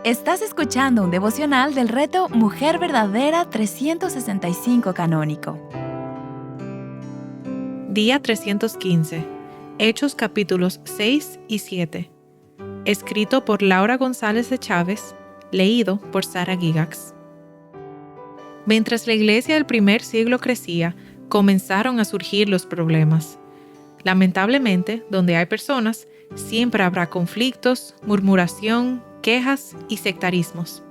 Estás escuchando un devocional del reto Mujer Verdadera 365 Canónico. Día 315. Hechos capítulos 6 y 7. Escrito por Laura González de Chávez, leído por Sara Gigax. Mientras la iglesia del primer siglo crecía, comenzaron a surgir los problemas. Lamentablemente, donde hay personas, siempre habrá conflictos, murmuración, quejas y sectarismos.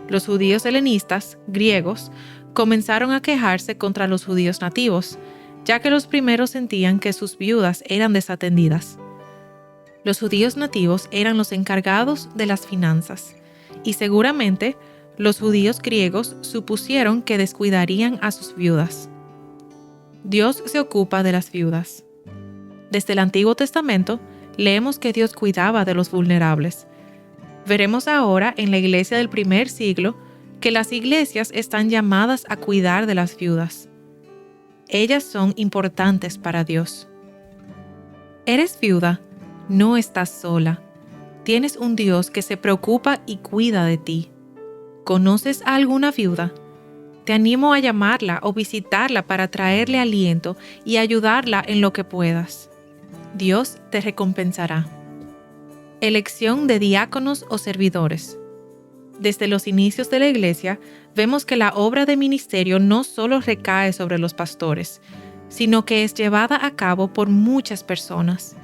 Los judíos helenistas, griegos, comenzaron a quejarse contra los judíos nativos, ya que los primeros sentían que sus viudas eran desatendidas. Los judíos nativos eran los encargados de las finanzas, y seguramente los judíos griegos supusieron que descuidarían a sus viudas. Dios se ocupa de las viudas. Desde el Antiguo Testamento, leemos que Dios cuidaba de los vulnerables. Veremos ahora en la iglesia del primer siglo que las iglesias están llamadas a cuidar de las viudas. Ellas son importantes para Dios. ¿Eres viuda? No estás sola. Tienes un Dios que se preocupa y cuida de ti. ¿Conoces a alguna viuda? Te animo a llamarla o visitarla para traerle aliento y ayudarla en lo que puedas. Dios te recompensará. Elección de diáconos o servidores. Desde los inicios de la iglesia, vemos que la obra de ministerio no solo recae sobre los pastores, sino que es llevada a cabo por muchas personas.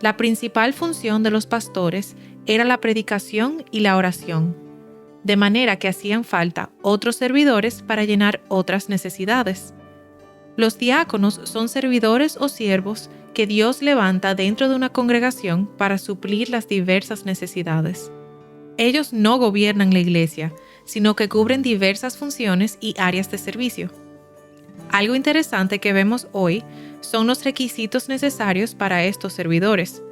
La principal función de los pastores era la predicación y la oración, de manera que hacían falta otros servidores para llenar otras necesidades. Los diáconos son servidores o siervos que Dios levanta dentro de una congregación para suplir las diversas necesidades. Ellos no gobiernan la iglesia, sino que cubren diversas funciones y áreas de servicio. Algo interesante que vemos hoy son los requisitos necesarios para estos servidores.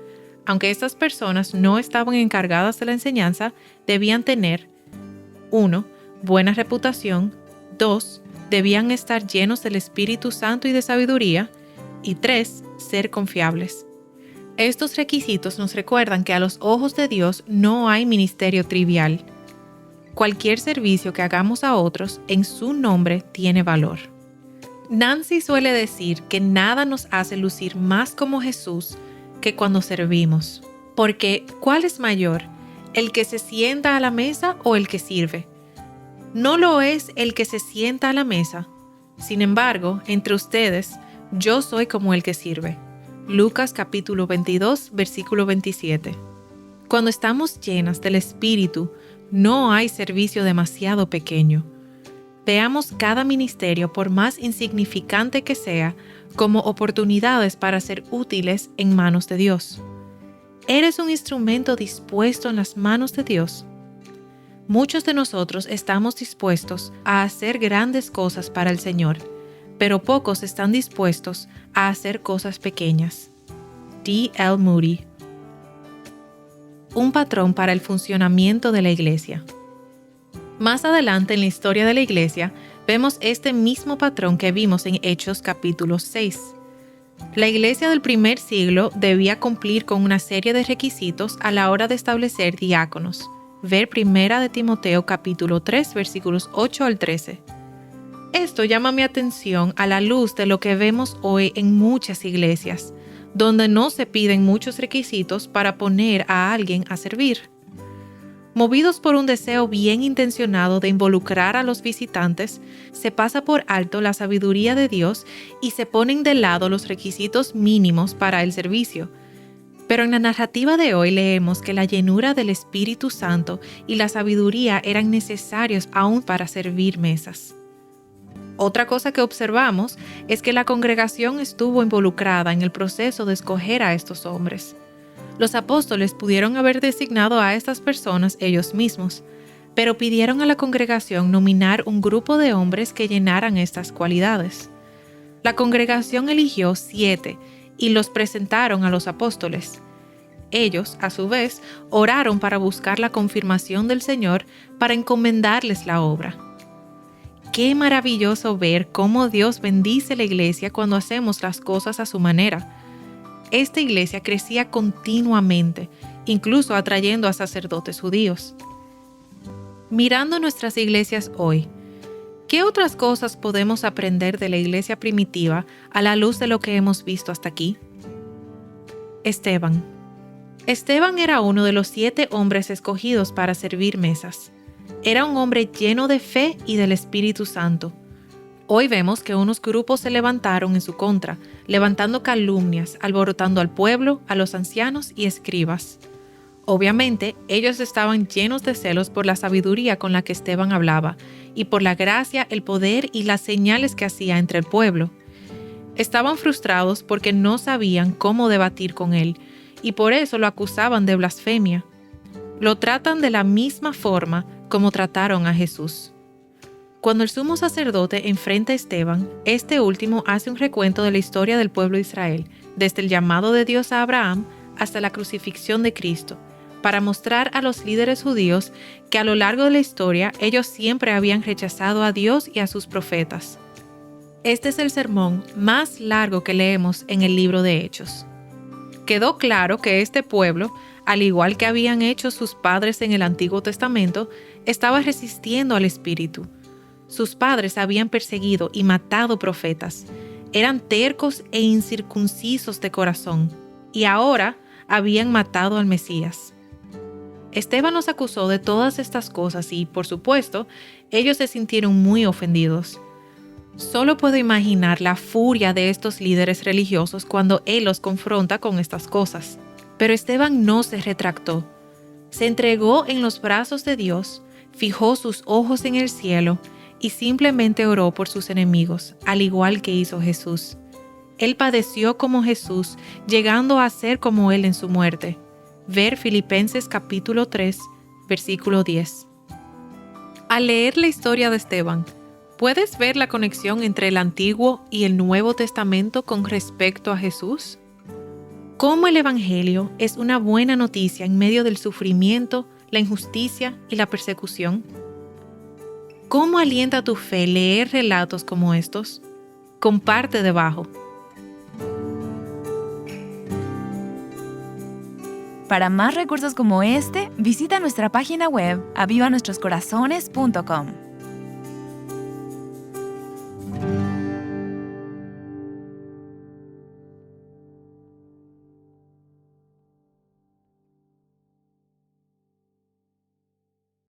Aunque estas personas no estaban encargadas de la enseñanza, debían tener 1. Buena reputación. 2. Debían estar llenos del Espíritu Santo y de sabiduría. Y 3. Ser confiables. Estos requisitos nos recuerdan que a los ojos de Dios no hay ministerio trivial. Cualquier servicio que hagamos a otros en su nombre tiene valor. Nancy suele decir que nada nos hace lucir más como Jesús que cuando servimos. Porque, ¿cuál es mayor? ¿El que se sienta a la mesa o el que sirve? No lo es el que se sienta a la mesa. Sin embargo, entre ustedes, yo soy como el que sirve. Lucas capítulo 22, versículo 27. Cuando estamos llenas del Espíritu, no hay servicio demasiado pequeño. Veamos cada ministerio, por más insignificante que sea, como oportunidades para ser útiles en manos de Dios. ¿Eres un instrumento dispuesto en las manos de Dios? Muchos de nosotros estamos dispuestos a hacer grandes cosas para el Señor, pero pocos están dispuestos a hacer cosas pequeñas. D. L. Moody. Un patrón para el funcionamiento de la iglesia. Más adelante en la historia de la iglesia, vemos este mismo patrón que vimos en Hechos capítulo 6. La iglesia del primer siglo debía cumplir con una serie de requisitos a la hora de establecer diáconos. Ver 1 de Timoteo capítulo 3, versículos 8 al 13. Esto llama mi atención a la luz de lo que vemos hoy en muchas iglesias, donde no se piden muchos requisitos para poner a alguien a servir. Movidos por un deseo bien intencionado de involucrar a los visitantes, se pasa por alto la sabiduría de Dios y se ponen de lado los requisitos mínimos para el servicio. Pero en la narrativa de hoy leemos que la llenura del Espíritu Santo y la sabiduría eran necesarios aún para servir mesas. Otra cosa que observamos es que la congregación estuvo involucrada en el proceso de escoger a estos hombres. Los apóstoles pudieron haber designado a estas personas ellos mismos, pero pidieron a la congregación nominar un grupo de hombres que llenaran estas cualidades. La congregación eligió 7 y los presentaron a los apóstoles. Ellos, a su vez, oraron para buscar la confirmación del Señor para encomendarles la obra. Qué maravilloso ver cómo Dios bendice la iglesia cuando hacemos las cosas a su manera. Esta iglesia crecía continuamente, incluso atrayendo a sacerdotes judíos. Mirando nuestras iglesias hoy, ¿qué otras cosas podemos aprender de la iglesia primitiva a la luz de lo que hemos visto hasta aquí? Esteban. Esteban era uno de los 7 hombres escogidos para servir mesas. Era un hombre lleno de fe y del Espíritu Santo. Hoy vemos que unos grupos se levantaron en su contra, levantando calumnias, alborotando al pueblo, a los ancianos y escribas. Obviamente, ellos estaban llenos de celos por la sabiduría con la que Esteban hablaba y por la gracia, el poder y las señales que hacía entre el pueblo. Estaban frustrados porque no sabían cómo debatir con él y por eso lo acusaban de blasfemia. Lo tratan de la misma forma como trataron a Jesús. Cuando el sumo sacerdote enfrenta a Esteban, este último hace un recuento de la historia del pueblo de Israel, desde el llamado de Dios a Abraham hasta la crucifixión de Cristo, para mostrar a los líderes judíos que a lo largo de la historia ellos siempre habían rechazado a Dios y a sus profetas. Este es el sermón más largo que leemos en el libro de Hechos. Quedó claro que este pueblo, al igual que habían hecho sus padres en el Antiguo Testamento, estaba resistiendo al Espíritu. Sus padres habían perseguido y matado profetas, eran tercos e incircuncisos de corazón, y ahora habían matado al Mesías. Esteban los acusó de todas estas cosas y, por supuesto, ellos se sintieron muy ofendidos. Solo puedo imaginar la furia de estos líderes religiosos cuando él los confronta con estas cosas. Pero Esteban no se retractó. Se entregó en los brazos de Dios, fijó sus ojos en el cielo y simplemente oró por sus enemigos, al igual que hizo Jesús. Él padeció como Jesús, llegando a ser como él en su muerte. Ver Filipenses capítulo 3, versículo 10. Al leer la historia de Esteban, ¿puedes ver la conexión entre el Antiguo y el Nuevo Testamento con respecto a Jesús? ¿Cómo el Evangelio es una buena noticia en medio del sufrimiento, la injusticia y la persecución? ¿Cómo alienta tu fe leer relatos como estos? Comparte debajo. Para más recursos como este, visita nuestra página web avivanuestroscorazones.com.